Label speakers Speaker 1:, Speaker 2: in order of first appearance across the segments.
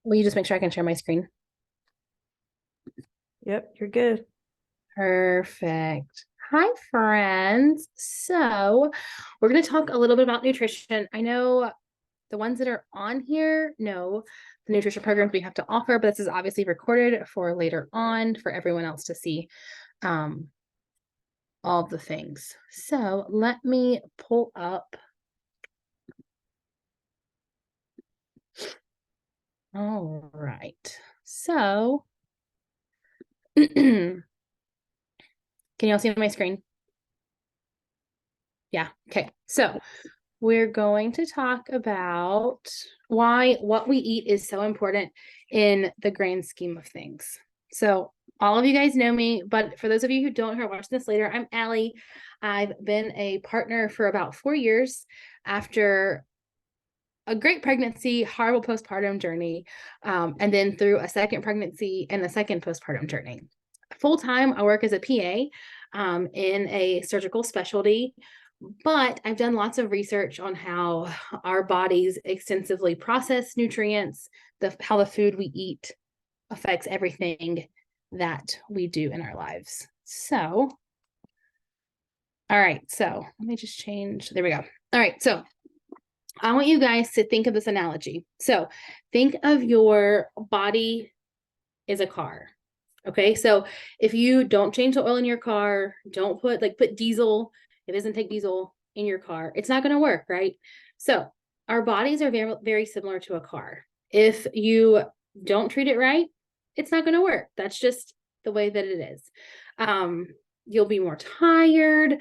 Speaker 1: Will you just make sure I can share my screen?
Speaker 2: Yep, you're good.
Speaker 1: Perfect. Hi, friends. So, we're going to talk a little bit about nutrition. I know the ones that are on here know the nutrition programs we have to offer, but this is obviously recorded for later on for everyone else to see um, all the things. So, let me pull up. All right. So, can you all see my screen? Yeah. Okay. So, we're going to talk about why what we eat is so important in the grand scheme of things. So, all of you guys know me, but for those of you who don't, who are watching this later, I'm Allie. I've been a partner for about 4 years after a great pregnancy, horrible postpartum journey, and then through a second pregnancy and a second postpartum journey. Full time, I work as a PA in a surgical specialty, but I've done lots of research on how our bodies extensively process nutrients, how the food we eat affects everything that we do in our lives. So, all right, so let me just change. There we go. All right, so I want you guys to think of this analogy. So, think of your body as a car. Okay, so if you don't change the oil in your car, don't put diesel, it doesn't take diesel in your car, it's not going to work, right? So our bodies are very, very similar to a car. If you don't treat it right, it's not going to work. That's just the way that it is. You'll be more tired,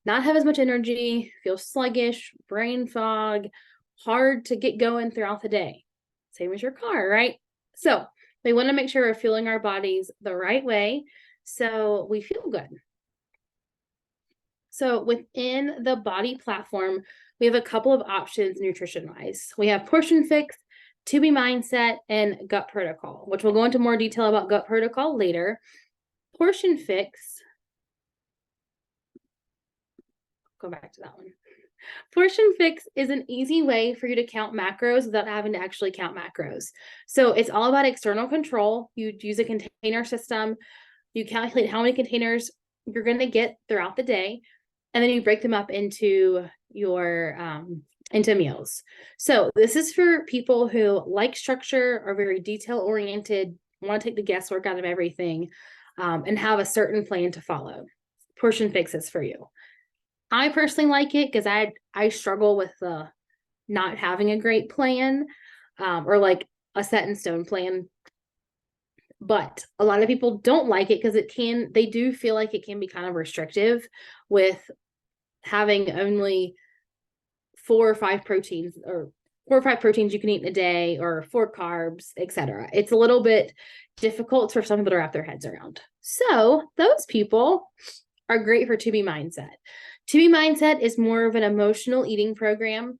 Speaker 1: not have as much energy, feel sluggish, brain fog, hard to get going throughout the day. Same as your car, right? So we want to make sure we're fueling our bodies the right way so we feel good. So within the body platform, we have a couple of options nutrition-wise. We have Portion Fix, To Be Mindset, and Gut Protocol, which we'll go into more detail about Gut Protocol later. Portion Fix, go back to that one. Portion Fix is an easy way for you to count macros without having to actually count macros. So it's all about external control. You use a container system. You calculate how many containers you're going to get throughout the day, and then you break them up into your into meals. So this is for people who like structure, are very detail oriented, want to take the guesswork out of everything, and have a certain plan to follow. Portion Fix is for you. I personally like it because I struggle with not having a great plan, or like a set in stone plan. But a lot of people don't like it because they do feel like it can be kind of restrictive with having only 4 or 5 proteins you can eat in a day, or 4 carbs, etc. It's a little bit difficult for some people to wrap their heads around. So those people are great for To Be Mindset. To Be Mindset is more of an emotional eating program.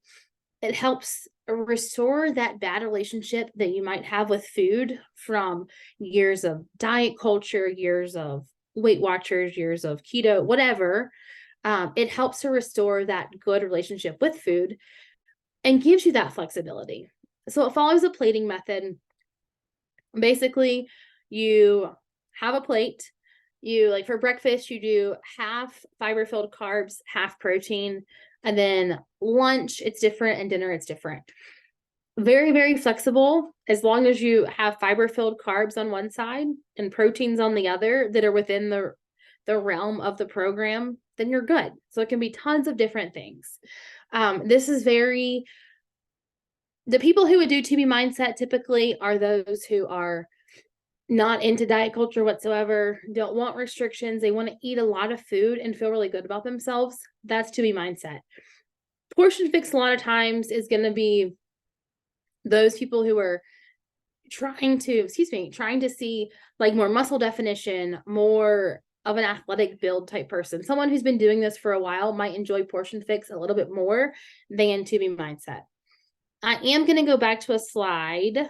Speaker 1: It helps restore that bad relationship that you might have with food from years of diet culture, years of Weight Watchers, years of keto, whatever. It helps to restore that good relationship with food and gives you that flexibility. So it follows a plating method. Basically, you have a plate. You, like, for breakfast, you do half fiber-filled carbs, half protein, and then lunch, it's different, and dinner, it's different. Very, very flexible. As long as you have fiber-filled carbs on one side and proteins on the other that are within the realm of the program, then you're good. So it can be tons of different things. This is the people who would do To Be Mindset typically are those who are not into diet culture whatsoever, don't want restrictions. They want to eat a lot of food and feel really good about themselves. That's To Be Mindset. Portion Fix a lot of times is going to be those people who are trying to see like more muscle definition, more of an athletic build type person. Someone who's been doing this for a while might enjoy Portion Fix a little bit more than To Be Mindset. I am going to go back to a slide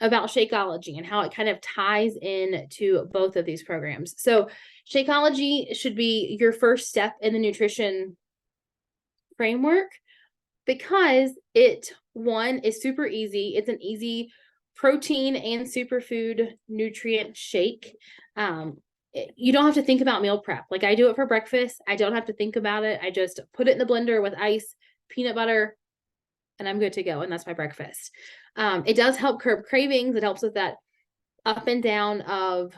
Speaker 1: about Shakeology and how it kind of ties in to both of these programs. So Shakeology should be your first step in the nutrition framework because it, one, is super easy. It's an easy protein and superfood nutrient shake. You don't have to think about meal prep. Like I do it for breakfast. I don't have to think about it. I just put it in the blender with ice, peanut butter, and I'm good to go. And that's my breakfast. It does help curb cravings. It helps with that up and down of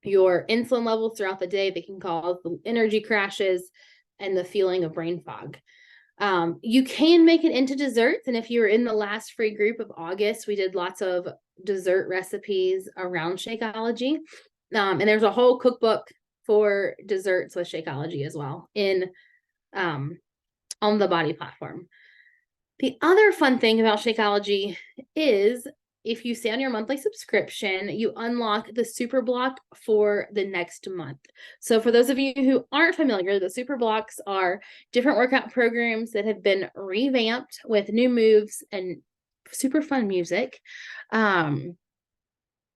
Speaker 1: your insulin levels throughout the day. They can cause the energy crashes and the feeling of brain fog. You can make it into desserts. And if you were in the last free group of August, we did lots of dessert recipes around Shakeology. And there's a whole cookbook for desserts with Shakeology as well on the Body platform. The other fun thing about Shakeology is if you stay on your monthly subscription, you unlock the Super Block for the next month. So for those of you who aren't familiar, the Super Blocks are different workout programs that have been revamped with new moves and super fun music. And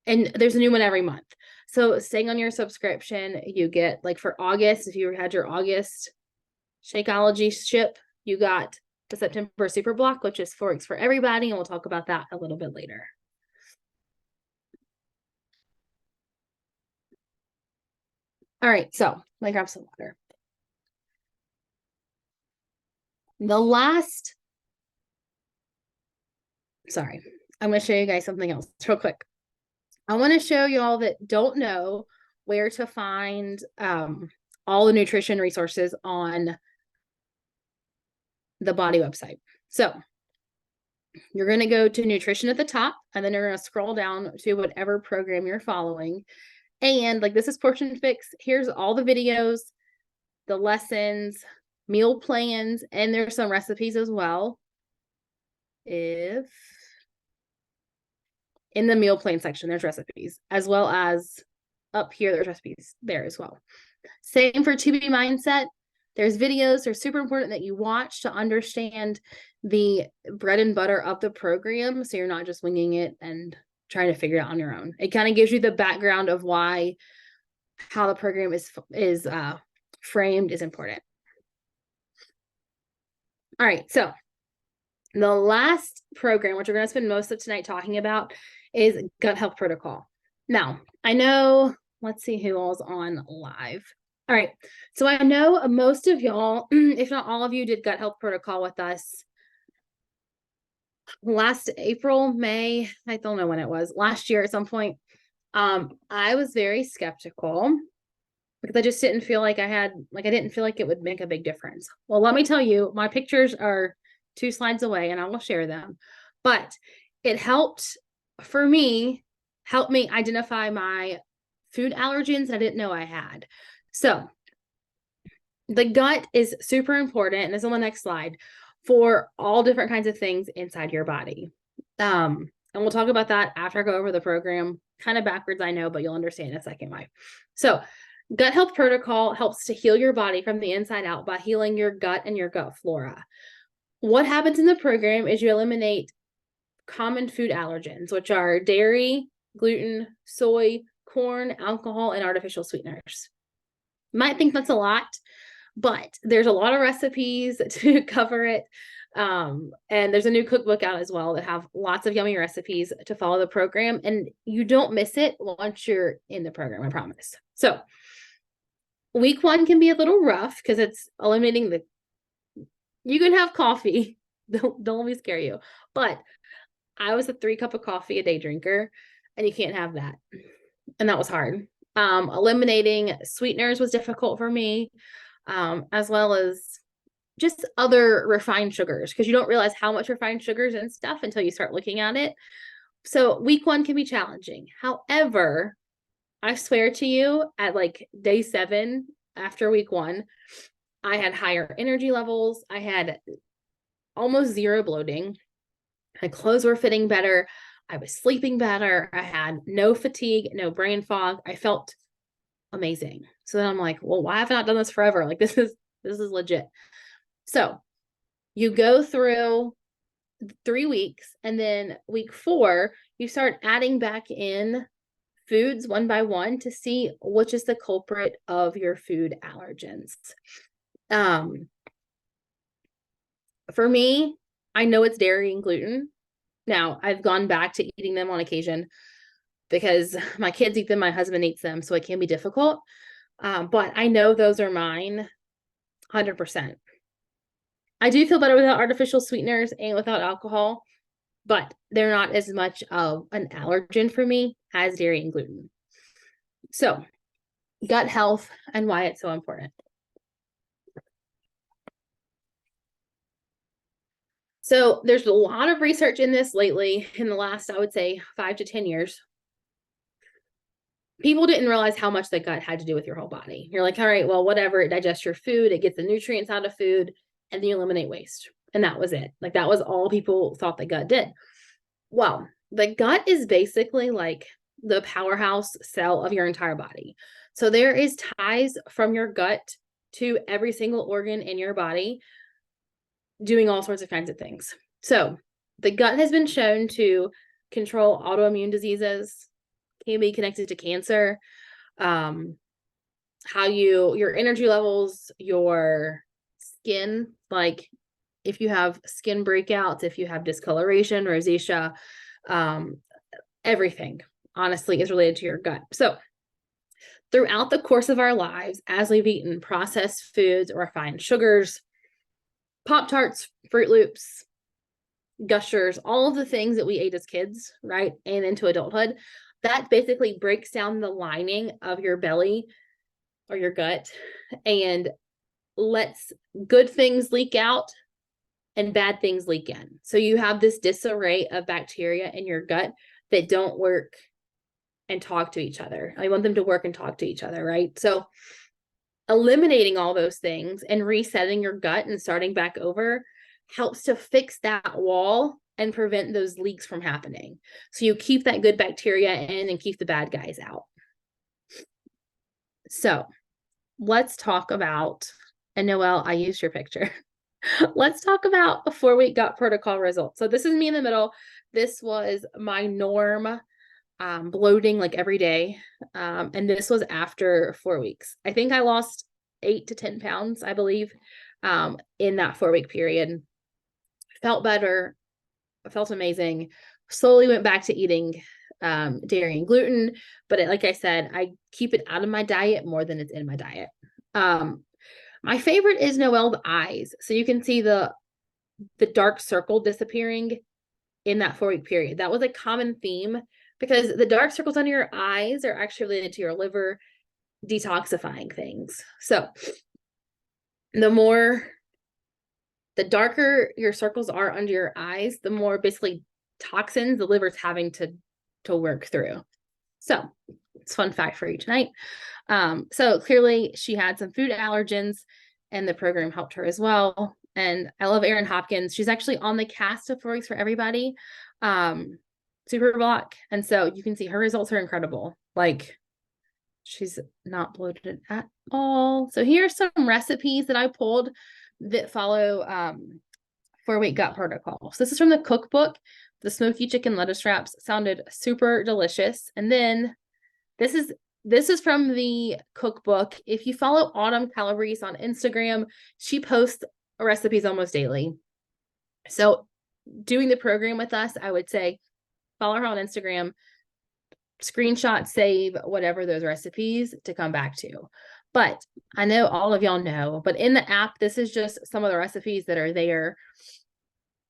Speaker 1: there's a new one every month. So staying on your subscription, you get, like for August, if you had your August Shakeology ship, you got the September Super Block, which is 4 weeks for everybody. And we'll talk about that a little bit later. All right, so let me grab some water. Sorry, I'm going to show you guys something else real quick. I want to show you all that don't know where to find all the nutrition resources on the Body website. So you're going to go to nutrition at the top, and then you're going to scroll down to whatever program you're following. And like this is Portion Fix. Here's all the videos, the lessons, meal plans, and there's some recipes as well. If in the meal plan section, there's recipes, as well as up here, there's recipes there as well. Same for 2B Mindset. There's videos. They're super important that you watch to understand the bread and butter of the program, so you're not just winging it and trying to figure it out on your own. It kind of gives you the background of how the program is framed is important. All right, so the last program, which we're going to spend most of tonight talking about, is Gut Health Protocol. Now, I know, let's see who all's on live. All right, so I know most of y'all, if not all of you, did Gut Health Protocol with us last April, May, I don't know when it was, last year at some point. I was very skeptical because I just didn't feel like I didn't feel like it would make a big difference. Well, let me tell you, my pictures are 2 slides away and I will share them, but it helped me identify my food allergens that I didn't know I had. So the gut is super important, and it's on the next slide, for all different kinds of things inside your body. And we'll talk about that after I go over the program. Kind of backwards, I know, but you'll understand in a second why. So Gut Health Protocol helps to heal your body from the inside out by healing your gut and your gut flora. What happens in the program is you eliminate common food allergens, which are dairy, gluten, soy, corn, alcohol, and artificial sweeteners. You might think that's a lot, but there's a lot of recipes to cover it. And there's a new cookbook out as well that have lots of yummy recipes to follow the program, and you don't miss it once you're in the program, I promise. So week 1 can be a little rough because it's eliminating you can have coffee. Don't let me scare you. But I was a 3 cup of coffee a day drinker, and you can't have that. And that was hard. Eliminating sweeteners was difficult for me, as well as just other refined sugars, because you don't realize how much refined sugars and stuff until you start looking at it. So week 1 can be challenging. However, I swear to you, at like day 7 after week 1, I had higher energy levels. I had almost 0 bloating. My clothes were fitting better. I was sleeping better. I had no fatigue, no brain fog. I felt amazing. So then I'm like, well, why have I not done this forever? Like this is legit. So you go through 3 weeks, and then week 4, you start adding back in foods one by one to see which is the culprit of your food allergens. For me, I know it's dairy and gluten. Now, I've gone back to eating them on occasion because my kids eat them, my husband eats them, so it can be difficult. But I know those are mine 100%. I do feel better without artificial sweeteners and without alcohol, but they're not as much of an allergen for me as dairy and gluten. So, gut health and why it's so important. So, there's a lot of research in this lately in the last, I would say, 5 to 10 years. People didn't realize how much the gut had to do with your whole body. You're like, all right, well, whatever, it digests your food, it gets the nutrients out of food, and then you eliminate waste. And that was it. Like, that was all people thought the gut did. Well, the gut is basically like the powerhouse cell of your entire body. So there is ties from your gut to every single organ in your body doing all sorts of kinds of things. So the gut has been shown to control autoimmune diseases, can be connected to cancer, how your energy levels, your skin, like if you have skin breakouts, if you have discoloration, rosacea, everything honestly is related to your gut. So throughout the course of our lives, as we've eaten processed foods, refined sugars, Pop-Tarts, Fruit Loops, Gushers, all of the things that we ate as kids, right? And into adulthood, that basically breaks down the lining of your belly or your gut and lets good things leak out and bad things leak in. So you have this disarray of bacteria in your gut that don't work and talk to each other. I want them to work and talk to each other, right? So eliminating all those things and resetting your gut and starting back over helps to fix that wall and prevent those leaks from happening. So you keep that good bacteria in and keep the bad guys out. So let's talk about, and Noelle, I used your picture. Let's talk about a 4-week gut protocol result. So this is me in the middle. This was my norm, bloating like every day. And this was after 4 weeks. I think I lost 8 to 10 pounds, I believe, in that 4-week period. Felt better. Felt amazing. Slowly went back to eating dairy and gluten. But like I said, I keep it out of my diet more than it's in my diet. My favorite is Noelle's eyes. So you can see the dark circle disappearing in that 4-week period. That was a common theme because the dark circles under your eyes are actually related to your liver detoxifying things. So the darker your circles are under your eyes, the more basically toxins the liver's having to work through. So it's a fun fact for you tonight. So clearly she had some food allergens and the program helped her as well. And I love Erin Hopkins. She's actually on the cast of 4 Weeks for Everybody, Super Block. And so you can see her results are incredible. Like she's not bloated at all. So here are some recipes that I pulled that follow 4-week gut protocol. So this is from the cookbook. The smoky chicken lettuce wraps sounded super delicious. And then this is from the cookbook. If you follow Autumn Calabrese on Instagram, she posts recipes almost daily. So doing the program with us, I would say follow her on Instagram, screenshot, save whatever those recipes to come back to. But I know all of y'all know, but in the app, this is just some of the recipes that are there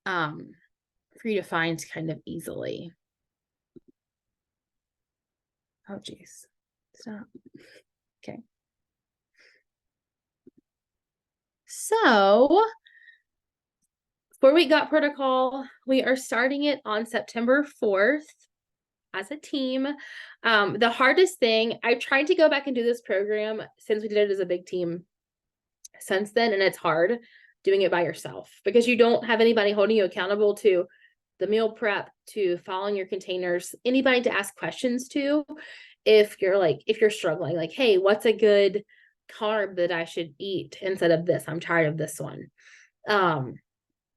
Speaker 1: for you to find kind of easily. Oh, geez. Stop. Okay. So 4-week gut protocol, we are starting it on September 4th as a team. The hardest thing, I tried to go back and do this program since we did it as a big team since then, and it's hard doing it by yourself because you don't have anybody holding you accountable to the meal prep, to following your containers, anybody to ask questions to if you're struggling, like, hey, what's a good carb that I should eat instead of this? I'm tired of this one.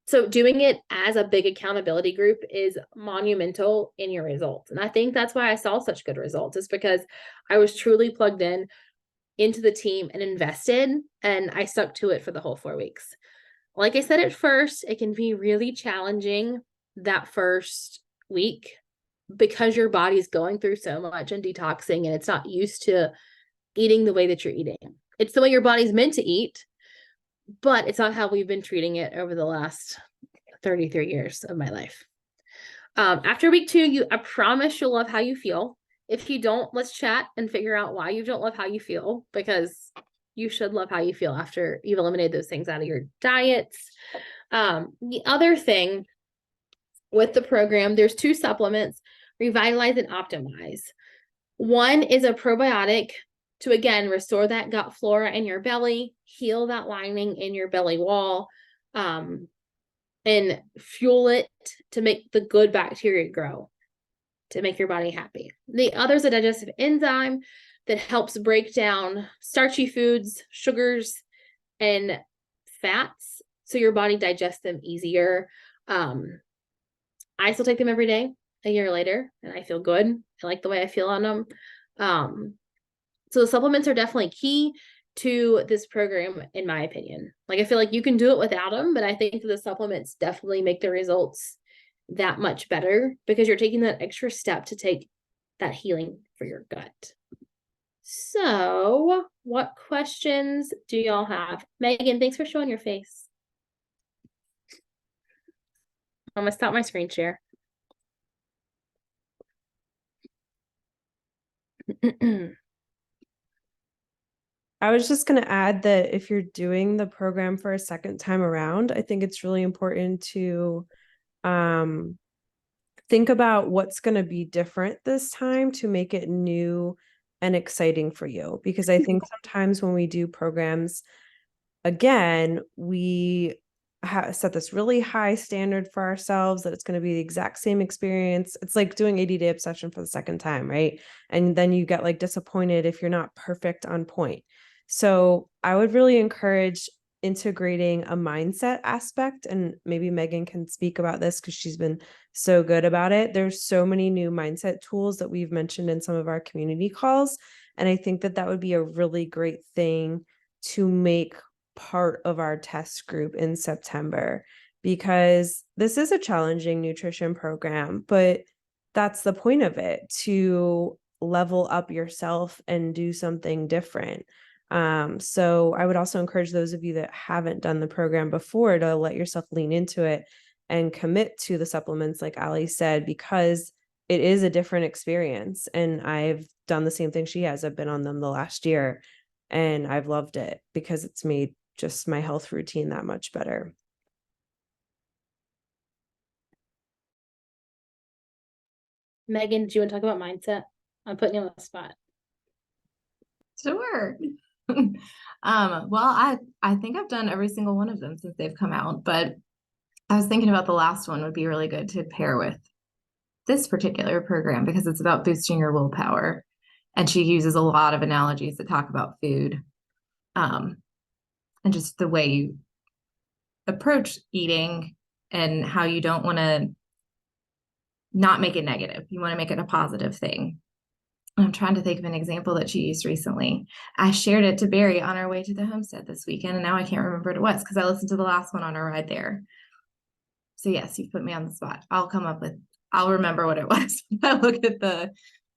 Speaker 1: So doing it as a big accountability group is monumental in your results. And I think that's why I saw such good results, is because I was truly plugged in into the team and invested, and I stuck to it for the whole 4 weeks. Like I said at first, it can be really challenging that first week because your body's going through so much and detoxing, and it's not used to eating the way that you're eating. It's the way your body's meant to eat, but it's not how we've been treating it over the last 33 years of my life. After week 2, I promise you'll love how you feel. If you don't, let's chat and figure out why you don't love how you feel, because you should love how you feel after you've eliminated those things out of your diets. The other thing with the program, there's 2 supplements, Revitalize and Optimize. One is a probiotic to, again, restore that gut flora in your belly, heal that lining in your belly wall, and fuel it to make the good bacteria grow, to make your body happy. The other is a digestive enzyme that helps break down starchy foods, sugars, and fats so your body digests them easier. I still take them every day a year later, and I feel good. I like the way I feel on them. So the supplements are definitely key to this program, in my opinion. Like, I feel like you can do it without them, but I think the supplements definitely make the results that much better because you're taking that extra step to take that healing for your gut. So, what questions do y'all have? Megan, thanks for showing your face. I'm gonna stop my screen share.
Speaker 2: I was just going to add that if you're doing the program for a second time around, I think it's really important to think about what's going to be different this time to make it new and exciting for you. Because I think sometimes when we do programs, again, we set this really high standard for ourselves that it's going to be the exact same experience. It's like doing 80-day obsession for the second time, right? And then you get like disappointed if you're not perfect on point. So I would really encourage integrating a mindset aspect, and maybe Megan can speak about this because she's been so good about it. There's so many new mindset tools that we've mentioned in some of our community calls. And I think that would be a really great thing to make part of our test group in September, because this is a challenging nutrition program, but that's the point of it, to level up yourself and do something different. So I would also encourage those of you that haven't done the program before to let yourself lean into it and commit to the supplements, like Ali said, because it is a different experience. And I've done the same thing she has. I've been on them the last year and I've loved it because it's made just my health routine that much better.
Speaker 1: Megan, do you want to talk about mindset? I'm putting you on the spot.
Speaker 3: Sure. Well, I think I've done every single one of them since they've come out, but I was thinking about the last one would be really good to pair with this particular program because it's about boosting your willpower. And she uses a lot of analogies that talk about food, and just the way you approach eating and how you don't want to not make it negative. You want to make it a positive thing. I'm trying to think of an example that she used recently. I shared it to Barry on our way to the homestead this weekend, and now I can't remember what it was because I listened to the last one on our ride there. So yes, you've put me on the spot. I'll remember what it was. I look at the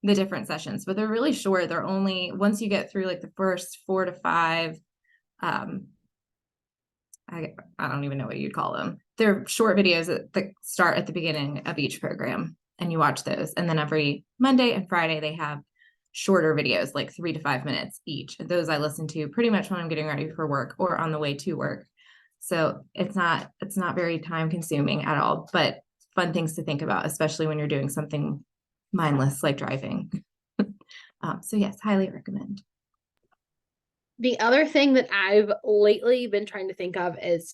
Speaker 3: different sessions, but they're really short. They're only, once you get through like the first 4 to 5, I don't even know what you'd call them. They're short videos that start at the beginning of each program, and you watch those. And then every Monday and Friday, they have shorter videos, like 3 to 5 minutes each. And those I listen to pretty much when I'm getting ready for work or on the way to work. So it's not very time consuming at all, but fun things to think about, especially when you're doing something mindless like driving. So yes, highly recommend.
Speaker 1: The other thing that I've lately been trying to think of is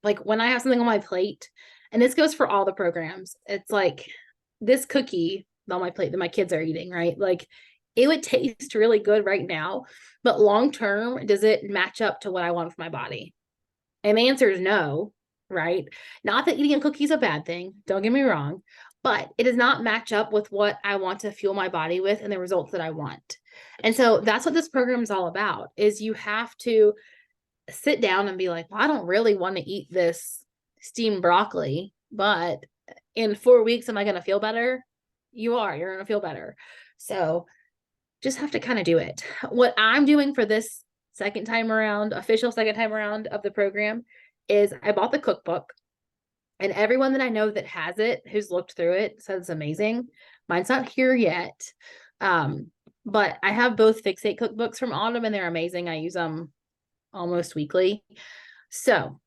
Speaker 1: like when I have something on my plate, and this goes for all the programs, it's like this cookie on my plate that my kids are eating, right? Like it would taste really good right now, but long term, does it match up to what I want for my body? And the answer is no, right? Not that eating a cookie is a bad thing, don't get me wrong, but it does not match up with what I want to fuel my body with and the results that I want. And so that's what this program is all about, is you have to sit down and be like, well, I don't really want to eat this steamed broccoli, but in 4 weeks, am I going to feel better? You're going to feel better. So just have to kind of do it. What I'm doing for this second time around, official second time around of the program, is I bought the cookbook, and everyone that I know that has it, who's looked through it, says it's amazing. Mine's not here yet. But I have both Fixate cookbooks from Autumn, and they're amazing. I use them almost weekly. So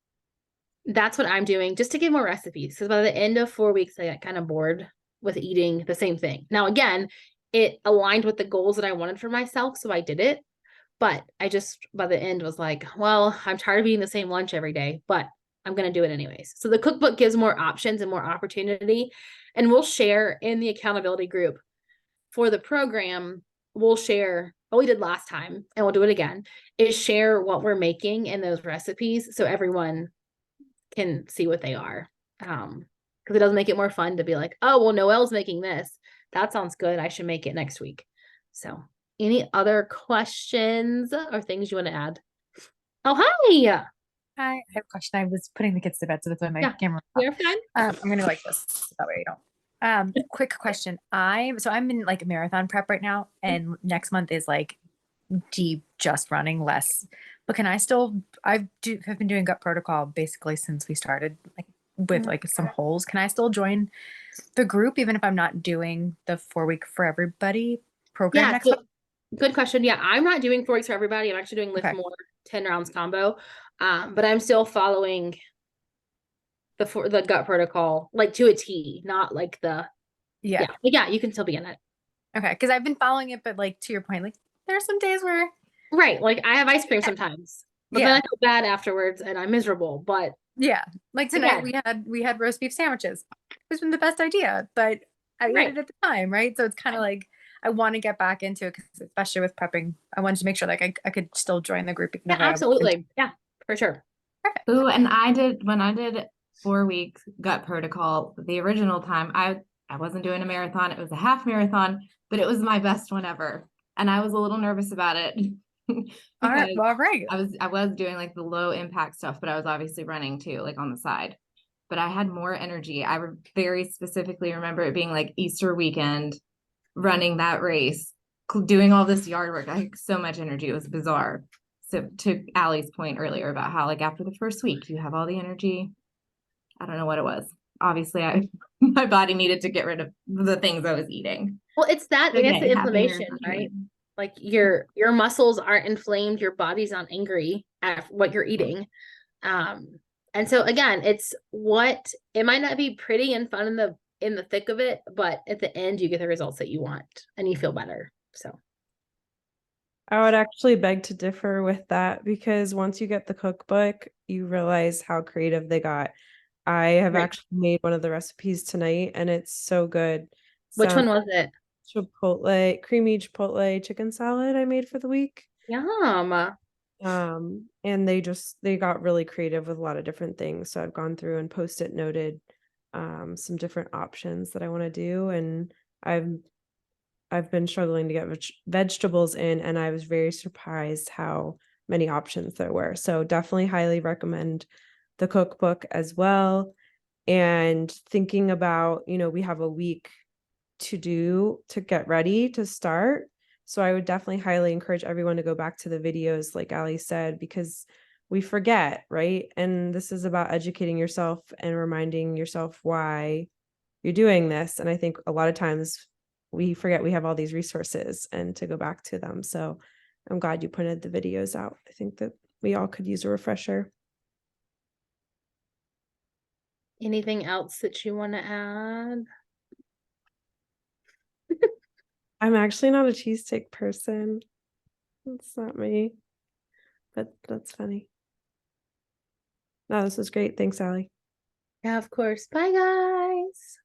Speaker 1: that's what I'm doing, just to get more recipes. Because by the end of 4 weeks, I got kind of bored with eating the same thing. Now, again, it aligned with the goals that I wanted for myself, so I did it. But I just, by the end, was like, well, I'm tired of eating the same lunch every day, but I'm going to do it anyways. So the cookbook gives more options and more opportunity. And we'll share in the accountability group for the program. We'll share what we did last time, and we'll do it again, is share what we're making in those recipes so everyone can see what they are. Because it does make it more fun to be like, oh, well, Noelle's making this. That sounds good. I should make it next week. So any other questions or things you want to add? Oh, hi.
Speaker 4: Hi, I have a question. I was putting the kids to bed, so that's why my
Speaker 1: Yeah,
Speaker 4: camera.
Speaker 1: You're fine.
Speaker 4: I'm gonna like this so that way you don't. Quick question. I'm in like a marathon prep right now, and next month is like deep, just running less. But can I still? Have been doing gut protocol basically since we started, like with like some holes. Can I still join the group even if I'm not doing the 4-week for everybody program
Speaker 1: Yeah,
Speaker 4: next
Speaker 1: so
Speaker 4: month?
Speaker 1: good question. Yeah, I'm not doing 4 weeks for everybody. I'm actually doing Lift
Speaker 4: Okay.
Speaker 1: More 10 rounds combo. But I'm still following the gut protocol like to a T, not like
Speaker 4: Yeah.
Speaker 1: But yeah, you can still be in it.
Speaker 4: Okay. Because I've been following it, but like to your point, like there's some days where
Speaker 1: Right. Like I have ice cream sometimes, but then
Speaker 4: Yeah.
Speaker 1: I feel bad afterwards and I'm miserable. But
Speaker 4: Yeah, like tonight
Speaker 1: Again.
Speaker 4: we had roast beef sandwiches. It's been the best idea, but I ate
Speaker 1: Right.
Speaker 4: it at the time, right? So it's kind of
Speaker 1: Right.
Speaker 4: like I want to get back into it, 'cause especially with prepping. I wanted to make sure like I could still join the group even
Speaker 1: Yeah,
Speaker 4: if I wasn't.
Speaker 1: absolutely. Yeah, for sure.
Speaker 4: Perfect.
Speaker 3: Ooh, and when I did 4 week gut protocol, the original time, I wasn't doing a marathon, it was a half marathon, but it was my best one ever. And I was a little nervous about it
Speaker 4: All right,
Speaker 3: because
Speaker 4: well, all right.
Speaker 3: I was doing like the low impact stuff, but I was obviously running too, like on the side. But I had more energy. Very specifically remember it being like Easter weekend, running that race, doing all this yard work. I had so much energy. It was bizarre. So to Allie's point earlier about how like after the first week you have all the energy. I don't know what it was. Obviously, my body needed to get rid of the things I was eating.
Speaker 1: Well, it's that,
Speaker 3: Okay,
Speaker 1: it's the
Speaker 3: happy
Speaker 1: inflammation,
Speaker 3: marathon
Speaker 1: right?
Speaker 3: again.
Speaker 1: Like your muscles aren't inflamed, your body's not angry at what you're eating. And so again, it's what it might not be pretty and fun in the thick of it, but at the end you get the results that you want and you feel better. So
Speaker 2: I would actually beg to differ with that because once you get the cookbook, you realize how creative they got. I have
Speaker 1: Right.
Speaker 2: actually made one of the recipes tonight and it's so good.
Speaker 1: Which
Speaker 2: Some
Speaker 1: one was it?
Speaker 2: creamy chipotle chicken salad I made for the week.
Speaker 1: Yum.
Speaker 2: And they got really creative with a lot of different things. So I've gone through and post-it noted some different options that I want to do, and I've been struggling to get vegetables in, and I was very surprised how many options there were. So definitely highly recommend the cookbook as well. And thinking about, we have a week to get ready to start. So I would definitely highly encourage everyone to go back to the videos, like Ali said, because we forget, right? And this is about educating yourself and reminding yourself why you're doing this. And I think a lot of times we forget we have all these resources and to go back to them. So I'm glad you pointed the videos out. I think that we all could use a refresher.
Speaker 1: Anything else that you want to add?
Speaker 2: I'm actually not a cheesesteak person. That's not me. But that's funny. No, this was great. Thanks, Ali.
Speaker 1: Yeah, of course. Bye, guys.